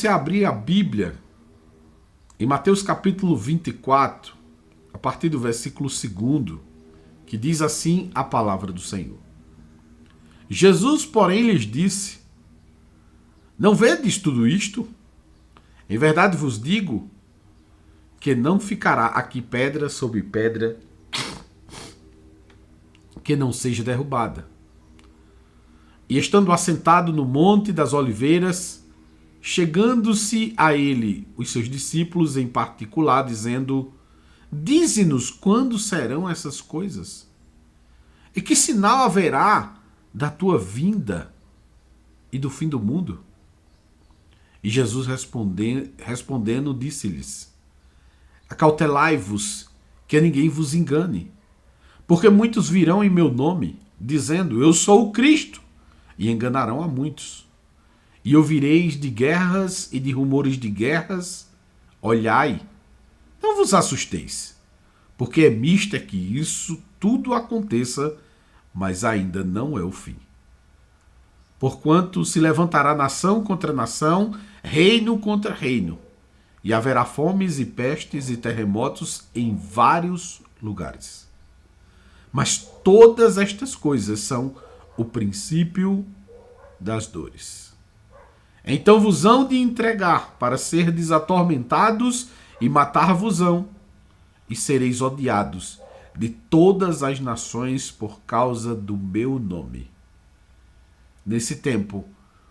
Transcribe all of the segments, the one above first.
você abrir a Bíblia em Mateus capítulo 24, a partir do versículo 2, que diz assim a palavra do Senhor. Jesus, porém, lhes disse: Não vedes tudo isto? Em verdade vos digo que não ficará aqui pedra sobre pedra que não seja derrubada. E estando assentado no Monte das Oliveiras, chegando-se a ele os seus discípulos em particular, dizendo: Dize-nos quando serão essas coisas? E que sinal haverá da tua vinda e do fim do mundo? E Jesus respondendo disse-lhes: Acautelai-vos, que ninguém vos engane, porque muitos virão em meu nome, dizendo: Eu sou o Cristo, e enganarão a muitos. E ouvireis de guerras e de rumores de guerras. Olhai, não vos assusteis, porque é mister que isso tudo aconteça, mas ainda não é o fim. Porquanto se levantará nação contra nação, reino contra reino, e haverá fomes e pestes e terremotos em vários lugares. Mas todas estas coisas são o princípio das dores. Então vos hão de entregar para serdes atormentados e matar-vos-ão, e sereis odiados de todas as nações por causa do meu nome. Nesse tempo,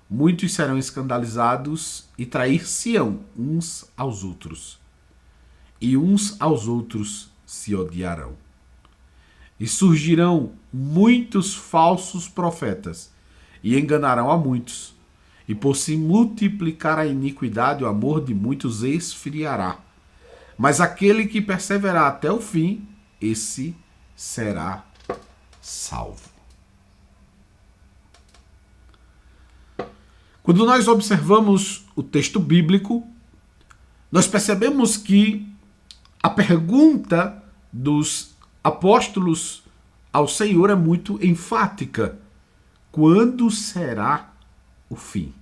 muitos serão escandalizados e trair-se-ão uns aos outros, e uns aos outros se odiarão. E surgirão muitos falsos profetas, e enganarão a muitos. E por se multiplicar a iniquidade, o amor de muitos esfriará. Mas aquele que perseverar até o fim, esse será salvo. Quando nós observamos o texto bíblico, nós percebemos que a pergunta dos apóstolos ao Senhor é muito enfática. Quando será o fim?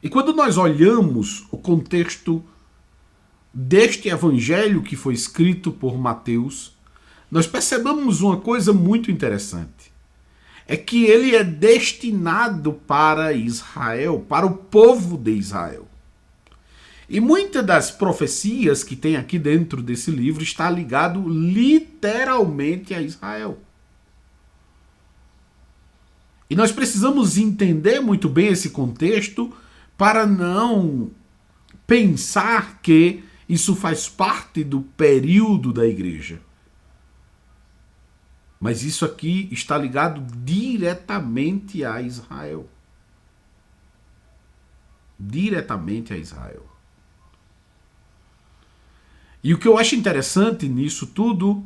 E quando nós olhamos o contexto deste evangelho que foi escrito por Mateus, nós percebemos uma coisa muito interessante. É que ele é destinado para Israel, para o povo de Israel. E muitas das profecias que tem aqui dentro desse livro está ligado literalmente a Israel. E nós precisamos entender muito bem esse contexto para não pensar que isso faz parte do período da igreja. Mas isso aqui está ligado diretamente a Israel. Diretamente a Israel. E o que eu acho interessante nisso tudo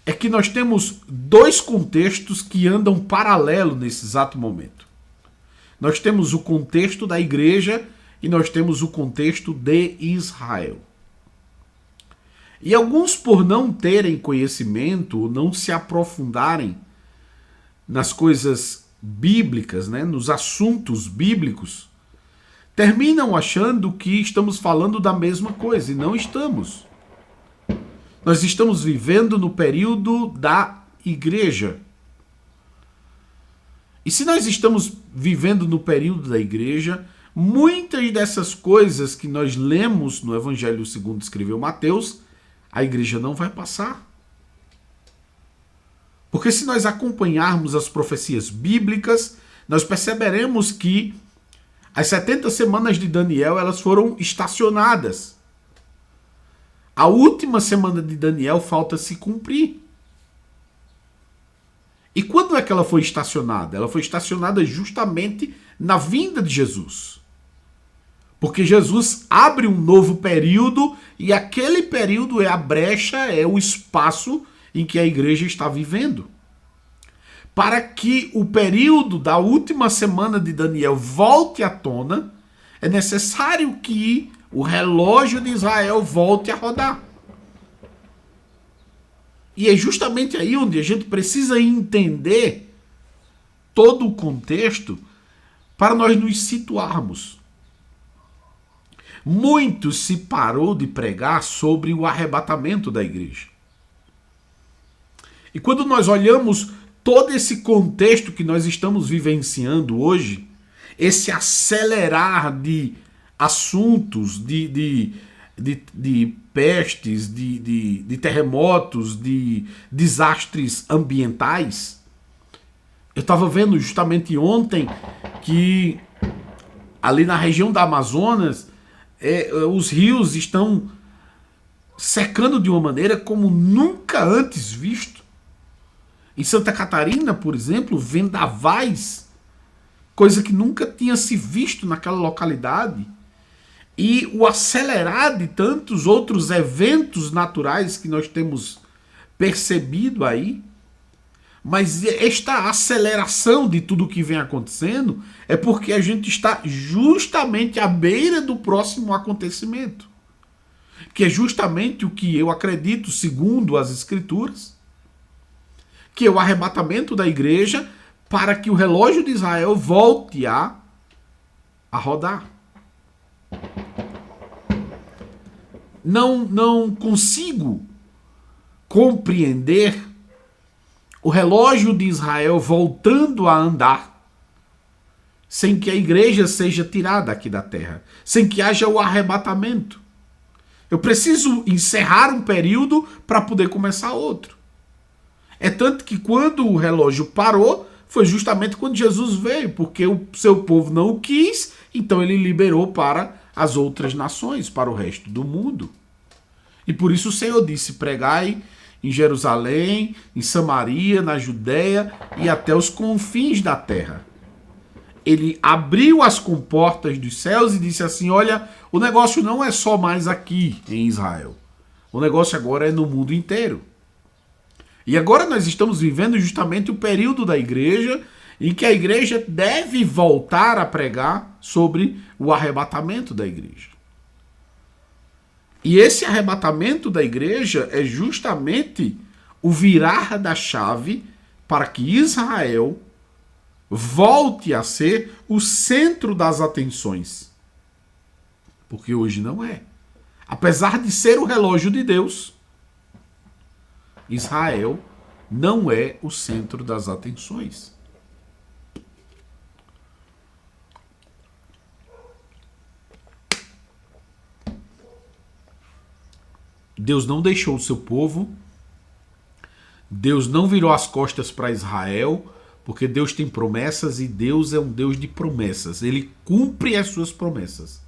é que nós temos dois contextos que andam paralelo nesse exato momento. Nós temos o contexto da igreja e nós temos o contexto de Israel. E alguns, por não terem conhecimento, ou não se aprofundarem nas coisas bíblicas, nos assuntos bíblicos, terminam achando que estamos falando da mesma coisa, e não estamos. Nós estamos vivendo no período da igreja. E se nós estamos vivendo no período da igreja, muitas dessas coisas que nós lemos no Evangelho segundo escreveu Mateus, a igreja não vai passar. Porque se nós acompanharmos as profecias bíblicas, nós perceberemos que as 70 semanas de Daniel, elas foram estacionadas. A última semana de Daniel falta se cumprir. E quando é que ela foi estacionada? Ela foi estacionada justamente na vinda de Jesus. Porque Jesus abre um novo período e aquele período é a brecha, é o espaço em que a igreja está vivendo. Para que o período da última semana de Daniel volte à tona, é necessário que o relógio de Israel volte a rodar. E é justamente aí onde a gente precisa entender todo o contexto para nós nos situarmos. Muito se parou de pregar sobre o arrebatamento da igreja. E quando nós olhamos todo esse contexto que nós estamos vivenciando hoje, esse acelerar de assuntos, de pestes, de terremotos, de desastres ambientais, eu estava vendo justamente ontem que ali na região da Amazonas, os rios estão secando de uma maneira como nunca antes visto. Em Santa Catarina, por exemplo, vendavais, coisa que nunca tinha se visto naquela localidade. E o acelerar de tantos outros eventos naturais que nós temos percebido aí. Mas esta aceleração de tudo que vem acontecendo é porque a gente está justamente à beira do próximo acontecimento. Que é justamente o que eu acredito, segundo as Escrituras, que é o arrebatamento da igreja para que o relógio de Israel volte a rodar. Não consigo compreender o relógio de Israel voltando a andar sem que a igreja seja tirada aqui da terra, sem que haja o arrebatamento. Eu preciso encerrar um período para poder começar outro. É tanto que quando o relógio parou, foi justamente quando Jesus veio, porque o seu povo não o quis, então ele liberou para as outras nações, para o resto do mundo. E por isso o Senhor disse: pregai em Jerusalém, em Samaria, na Judéia e até os confins da terra. Ele abriu as comportas dos céus e disse assim: olha, o negócio não é só mais aqui em Israel. O negócio agora é no mundo inteiro. E agora nós estamos vivendo justamente o período da igreja em que a igreja deve voltar a pregar sobre o arrebatamento da igreja. E esse arrebatamento da igreja é justamente o virar da chave para que Israel volte a ser o centro das atenções. Porque hoje não é. Apesar de ser o relógio de Deus, Israel não é o centro das atenções. Deus não deixou o seu povo, Deus não virou as costas para Israel, porque Deus tem promessas e Deus é um Deus de promessas. Ele cumpre as suas promessas.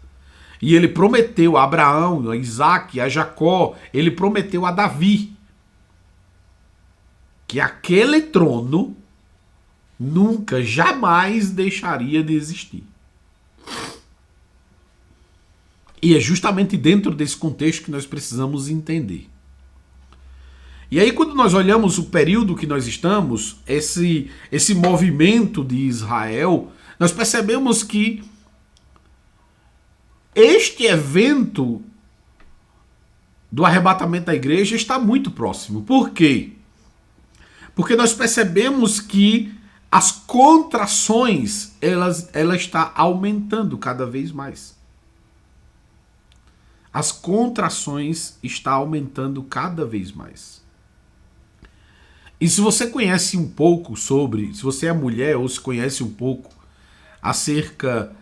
E ele prometeu a Abraão, a Isaac, a Jacó, ele prometeu a Davi que aquele trono nunca, jamais deixaria de existir. E é justamente dentro desse contexto que nós precisamos entender. E aí, quando nós olhamos o período que nós estamos, esse movimento de Israel, nós percebemos que este evento do arrebatamento da igreja está muito próximo. Por quê? Porque nós percebemos que as contrações, ela está aumentando cada vez mais. As contrações estão aumentando cada vez mais. E se você conhece um pouco sobre, se você é mulher ou se conhece um pouco acerca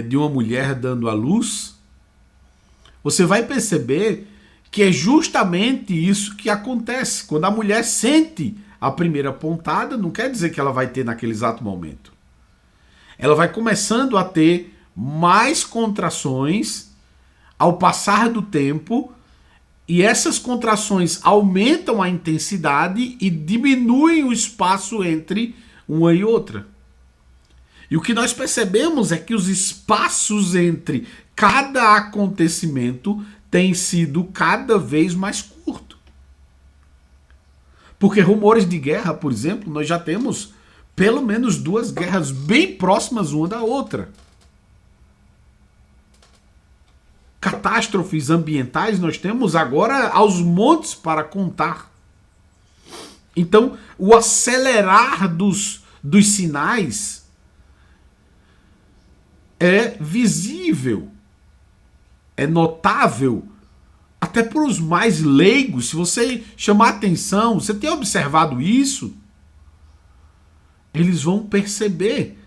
de uma mulher dando à luz, você vai perceber que é justamente isso que acontece. Quando a mulher sente a primeira pontada, não quer dizer que ela vai ter naquele exato momento. Ela vai começando a ter mais contrações ao passar do tempo, e essas contrações aumentam a intensidade e diminuem o espaço entre uma e outra. E o que nós percebemos é que os espaços entre cada acontecimento têm sido cada vez mais curto. Porque rumores de guerra, por exemplo, nós já temos pelo menos 2 guerras bem próximas uma da outra. Catástrofes ambientais nós temos agora aos montes para contar. Então, o acelerar dos sinais é visível, é notável, até para os mais leigos. Se você chamar atenção, você tem observado isso, eles vão perceber,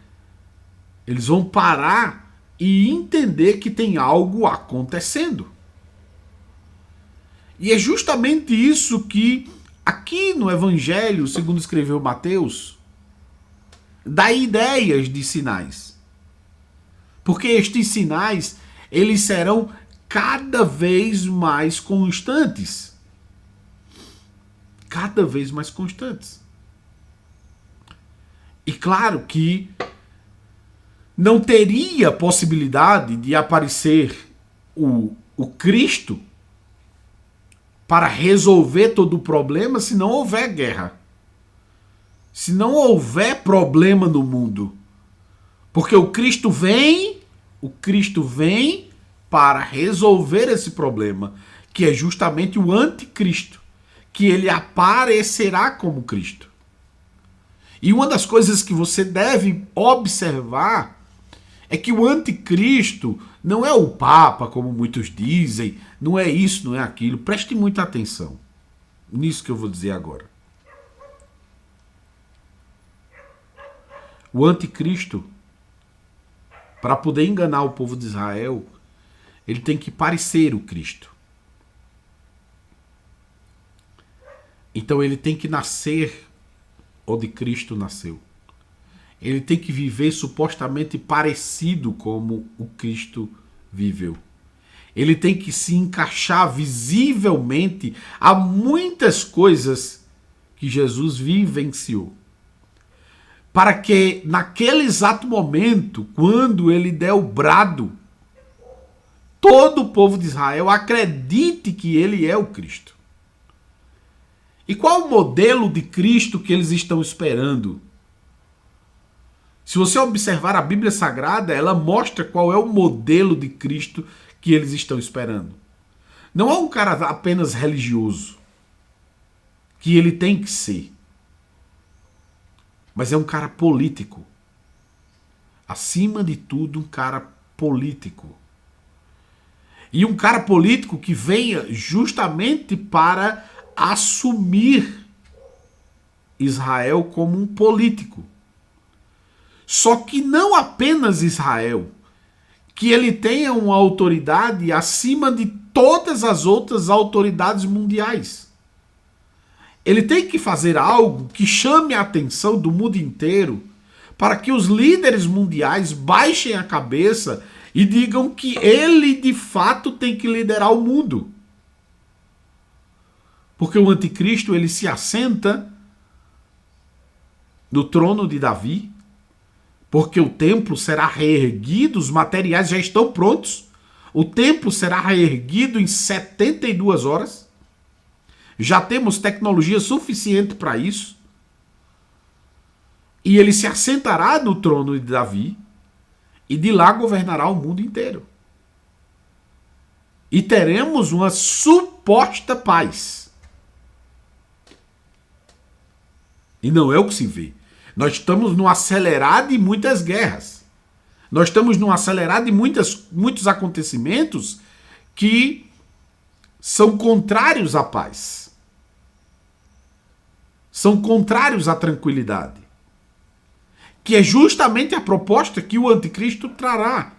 eles vão parar e entender que tem algo acontecendo. E é justamente isso que aqui no Evangelho, segundo escreveu Mateus, dá ideias de sinais. Porque estes sinais, eles serão cada vez mais constantes. Cada vez mais constantes. E claro que não teria possibilidade de aparecer o Cristo para resolver todo o problema se não houver guerra. Se não houver problema no mundo. Porque o Cristo vem para resolver esse problema, que é justamente o anticristo, que ele aparecerá como Cristo. E uma das coisas que você deve observar é que o anticristo não é o Papa, como muitos dizem, não é isso, não é aquilo. Preste muita atenção nisso que eu vou dizer agora. O anticristo, para poder enganar o povo de Israel, ele tem que parecer o Cristo. Então ele tem que nascer onde Cristo nasceu. Ele tem que viver supostamente parecido como o Cristo viveu. Ele tem que se encaixar visivelmente a muitas coisas que Jesus vivenciou. Para que naquele exato momento, quando ele der o brado, todo o povo de Israel acredite que ele é o Cristo. E qual o modelo de Cristo que eles estão esperando? Se você observar a Bíblia Sagrada, ela mostra qual é o modelo de Cristo que eles estão esperando. Não é um cara apenas religioso, que ele tem que ser, mas é um cara político. Acima de tudo, um cara político. E um cara político que venha justamente para assumir Israel como um político. Só que não apenas Israel, que ele tenha uma autoridade acima de todas as outras autoridades mundiais. Ele tem que fazer algo que chame a atenção do mundo inteiro, para que os líderes mundiais baixem a cabeça e digam que ele de fato tem que liderar o mundo. Porque o anticristo, ele se assenta no trono de Davi, porque o templo será reerguido, os materiais já estão prontos. O templo será reerguido em 72 horas. Já temos tecnologia suficiente para isso. E ele se assentará no trono de Davi e de lá governará o mundo inteiro. E teremos uma suposta paz. E não é o que se vê. Nós estamos num acelerado de muitas guerras. Nós estamos num acelerado de muitos acontecimentos que são contrários à paz. São contrários à tranquilidade. Que é justamente a proposta que o anticristo trará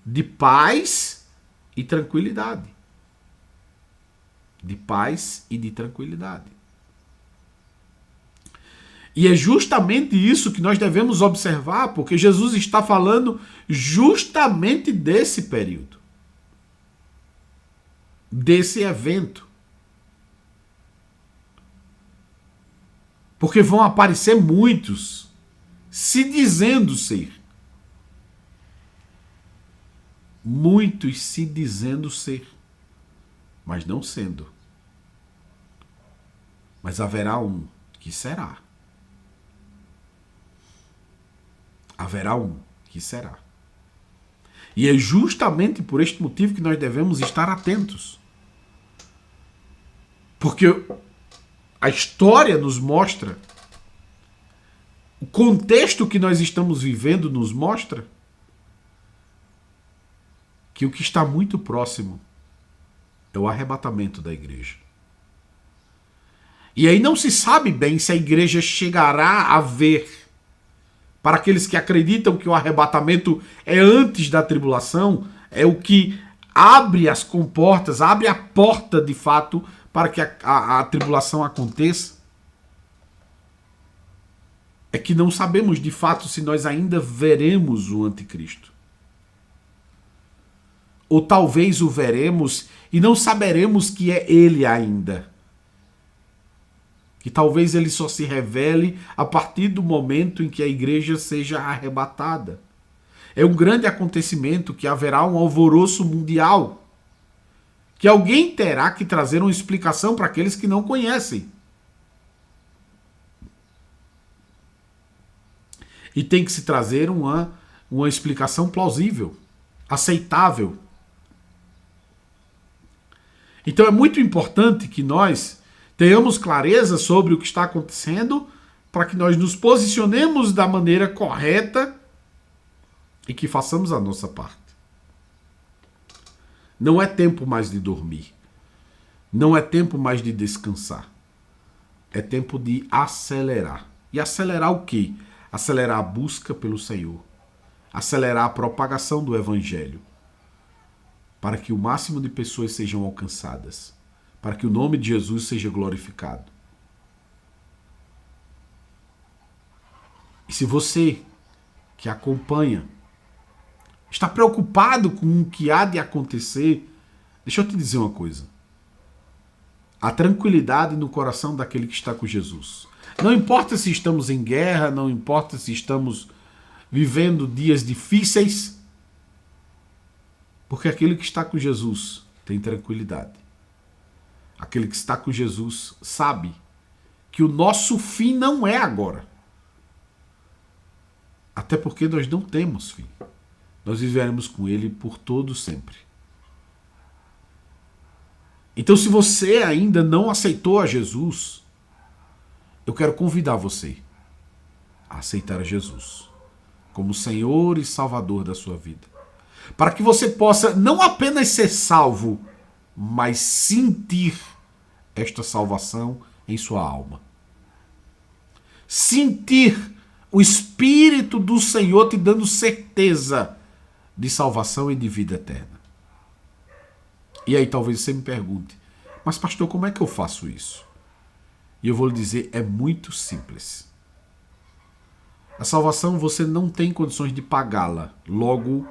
de paz e tranquilidade. De paz e de tranquilidade. E é justamente isso que nós devemos observar, porque Jesus está falando justamente desse período. Desse evento. Porque vão aparecer muitos se dizendo ser. Muitos se dizendo ser, mas não sendo. Mas haverá um que será. Haverá um que será. E é justamente por este motivo que nós devemos estar atentos. Porque a história nos mostra, o contexto que nós estamos vivendo nos mostra que o que está muito próximo é o arrebatamento da igreja. E aí não se sabe bem se a igreja chegará a ver. Para aqueles que acreditam que o arrebatamento é antes da tribulação, é o que abre as comportas, abre a porta de fato para que a tribulação aconteça. É que não sabemos de fato se nós ainda veremos o anticristo. Ou talvez o veremos e não saberemos que é ele ainda. Que talvez ele só se revele a partir do momento em que a igreja seja arrebatada. É um grande acontecimento que haverá um alvoroço mundial. Que alguém terá que trazer uma explicação para aqueles que não conhecem. E tem que se trazer uma explicação plausível, aceitável. Então é muito importante que nós tenhamos clareza sobre o que está acontecendo para que nós nos posicionemos da maneira correta e que façamos a nossa parte. Não é tempo mais de dormir. Não é tempo mais de descansar. É tempo de acelerar. E acelerar o quê? Acelerar a busca pelo Senhor. Acelerar a propagação do Evangelho. Para que o máximo de pessoas sejam alcançadas. Para que o nome de Jesus seja glorificado. E se você que acompanha está preocupado com o que há de acontecer, deixa eu te dizer uma coisa. Há tranquilidade no coração daquele que está com Jesus. Não importa se estamos em guerra, não importa se estamos vivendo dias difíceis, porque aquele que está com Jesus tem tranquilidade. Aquele que está com Jesus sabe que o nosso fim não é agora. Até porque nós não temos fim. Nós viveremos com Ele por todo sempre. Então, se você ainda não aceitou a Jesus, eu quero convidar você a aceitar a Jesus como Senhor e Salvador da sua vida. Para que você possa não apenas ser salvo, mas sentir esta salvação em sua alma. Sentir o Espírito do Senhor te dando certeza de salvação e de vida eterna. E aí talvez você me pergunte, mas pastor, como é que eu faço isso? E eu vou lhe dizer, é muito simples. A salvação você não tem condições de pagá-la, logo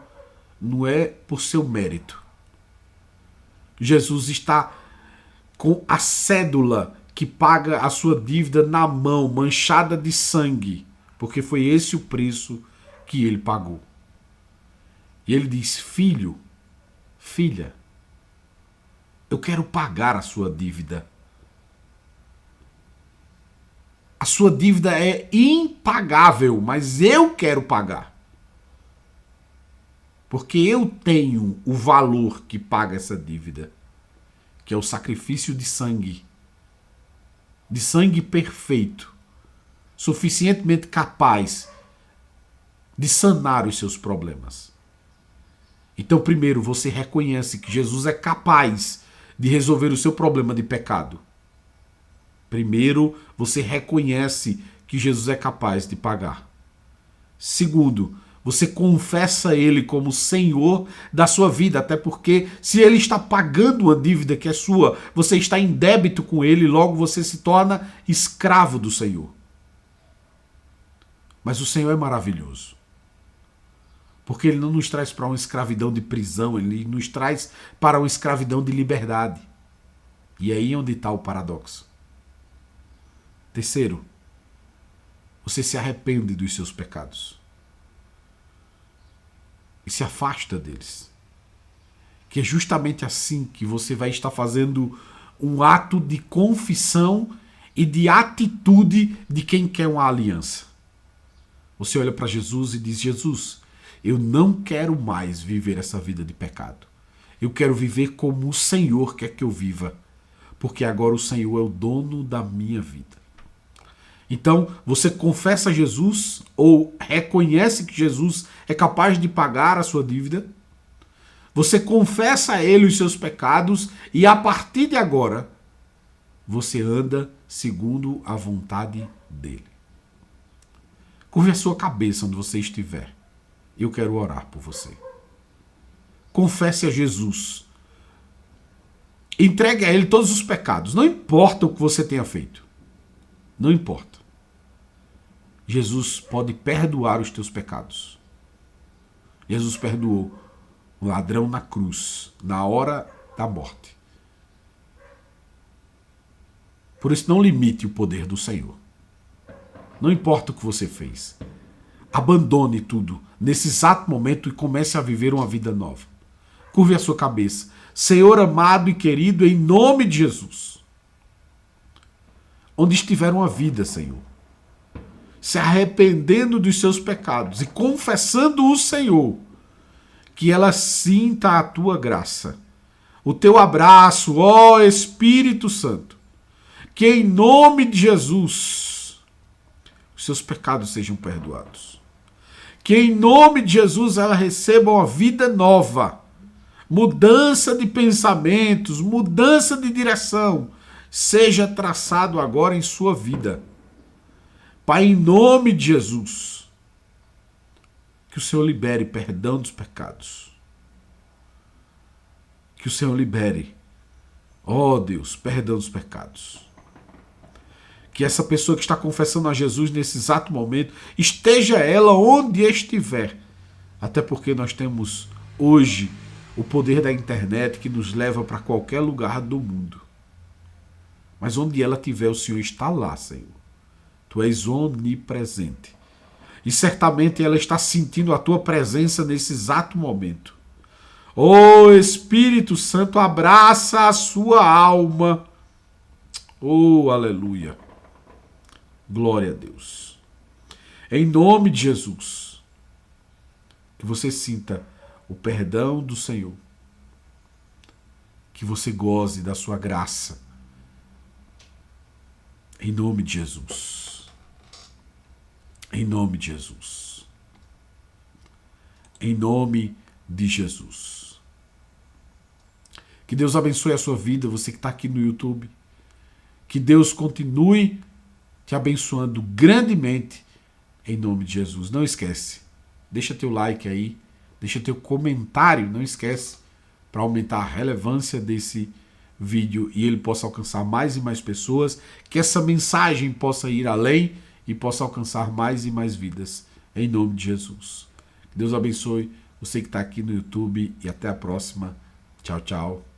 não é por seu mérito. Jesus está com a cédula que paga a sua dívida na mão, manchada de sangue, porque foi esse o preço que ele pagou. E ele diz, filho, filha, eu quero pagar a sua dívida. A sua dívida é impagável, mas eu quero pagar. Porque eu tenho o valor que paga essa dívida, que é o sacrifício de sangue perfeito, suficientemente capaz de sanar os seus problemas. Então, primeiro, você reconhece que Jesus é capaz de resolver o seu problema de pecado. Primeiro, você reconhece que Jesus é capaz de pagar. Segundo, você confessa Ele como Senhor da sua vida, até porque se Ele está pagando uma dívida que é sua, você está em débito com Ele, logo você se torna escravo do Senhor. Mas o Senhor é maravilhoso. Porque Ele não nos traz para uma escravidão de prisão, Ele nos traz para uma escravidão de liberdade. E é aí onde está o paradoxo. Terceiro, você se arrepende dos seus pecados. E se afasta deles. Que é justamente assim que você vai estar fazendo um ato de confissão e de atitude de quem quer uma aliança. Você olha para Jesus e diz, Jesus, eu não quero mais viver essa vida de pecado. Eu quero viver como o Senhor quer que eu viva. Porque agora o Senhor é o dono da minha vida. Então, você confessa Jesus ou reconhece que Jesus é capaz de pagar a sua dívida. Você confessa a Ele os seus pecados e a partir de agora você anda segundo a vontade dEle. Curve a sua cabeça onde você estiver. Eu quero orar por você. Confesse a Jesus. Entregue a Ele todos os pecados. Não importa o que você tenha feito. Não importa. Jesus pode perdoar os teus pecados. Jesus perdoou o ladrão na cruz, na hora da morte. Por isso, não limite o poder do Senhor. Não importa o que você fez. Abandone tudo nesse exato momento e comece a viver uma vida nova. Curve a sua cabeça. Senhor amado e querido, em nome de Jesus. Onde estiver uma vida, Senhor, se arrependendo dos seus pecados e confessando o Senhor, que ela sinta a tua graça, o teu abraço, ó Espírito Santo, que em nome de Jesus os seus pecados sejam perdoados. Que em nome de Jesus ela receba uma vida nova, mudança de pensamentos, mudança de direção, seja traçado agora em sua vida. Pai, em nome de Jesus, que o Senhor libere perdão dos pecados. Que o Senhor libere, ó Deus, perdão dos pecados. Que essa pessoa que está confessando a Jesus nesse exato momento, esteja ela onde estiver. Até porque nós temos hoje o poder da internet que nos leva para qualquer lugar do mundo. Mas onde ela estiver, o Senhor está lá, Senhor. Tu és onipresente. E certamente ela está sentindo a tua presença nesse exato momento. Ó Espírito Santo, abraça a sua alma. Oh, aleluia. Glória a Deus. Em nome de Jesus, que você sinta o perdão do Senhor. Que você goze da sua graça. Em nome de Jesus. Em nome de Jesus. Em nome de Jesus. Que Deus abençoe a sua vida, você que está aqui no YouTube. Que Deus continue te abençoando grandemente em nome de Jesus. Não esquece, deixa teu like aí, deixa teu comentário, não esquece, para aumentar a relevância desse vídeo e ele possa alcançar mais e mais pessoas, que essa mensagem possa ir além e possa alcançar mais e mais vidas, em nome de Jesus. Que Deus abençoe você que está aqui no YouTube e até a próxima. Tchau, tchau.